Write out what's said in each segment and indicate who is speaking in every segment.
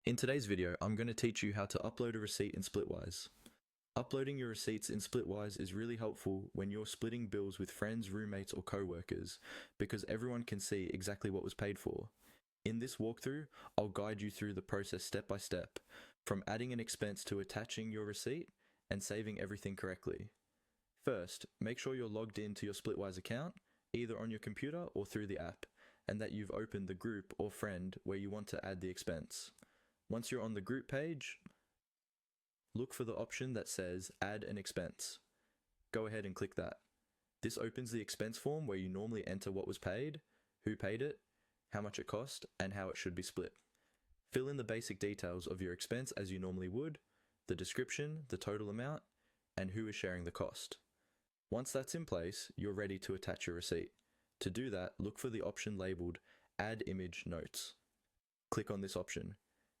Speaker 1: In today's video, I'm going to teach you how to upload a receipt in Splitwise. Uploading your receipts in Splitwise is really helpful when you're splitting bills with friends, roommates, or co-workers, because everyone can see exactly what was paid for. In this walkthrough, I'll guide you through the process step by step, from adding an expense to attaching your receipt and saving everything correctly. First, make sure you're logged into your Splitwise account, either on your computer or through the app, and that you've opened the group or friend where you want to add the expense. Once you're on the group page, look for the option that says Add an Expense. Go ahead and click that. This opens the expense form where you normally enter what was paid, who paid it, how much it cost, and how it should be split. Fill in the basic details of your expense as you normally would, the description, the total amount, and who is sharing the cost. Once that's in place, you're ready to attach your receipt. To do that, look for the option labeled Add Image Notes. Click on this option.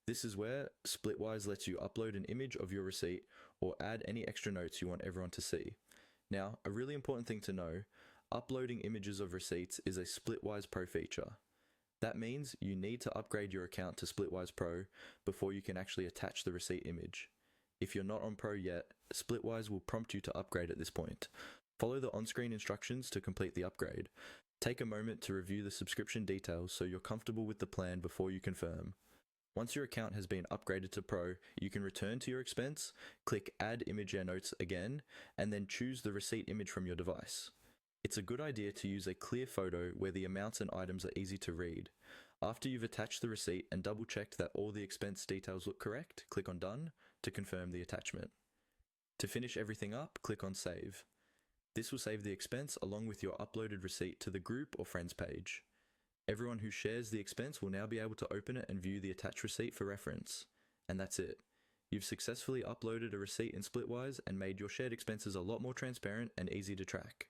Speaker 1: This is where Splitwise lets you upload an image of your receipt or add any extra notes you want everyone to see. Now, a really important thing to know, uploading images of receipts is a Splitwise Pro feature. That means you need to upgrade your account to Splitwise Pro before you can actually attach the receipt image. If you're not on Pro yet, Splitwise will prompt you to upgrade at this point. Follow the on-screen instructions to complete the upgrade. Take a moment to review the subscription details so you're comfortable with the plan before you confirm. Once your account has been upgraded to Pro, you can return to your expense, click Add Image Notes again, and then choose the receipt image from your device. It's a good idea to use a clear photo where the amounts and items are easy to read. After you've attached the receipt and double-checked that all the expense details look correct, click on Done to confirm the attachment. To finish everything up, click on Save. This will save the expense along with your uploaded receipt to the group or friends page. Everyone who shares the expense will now be able to open it and view the attached receipt for reference. And that's it. You've successfully uploaded a receipt in Splitwise and made your shared expenses a lot more transparent and easy to track.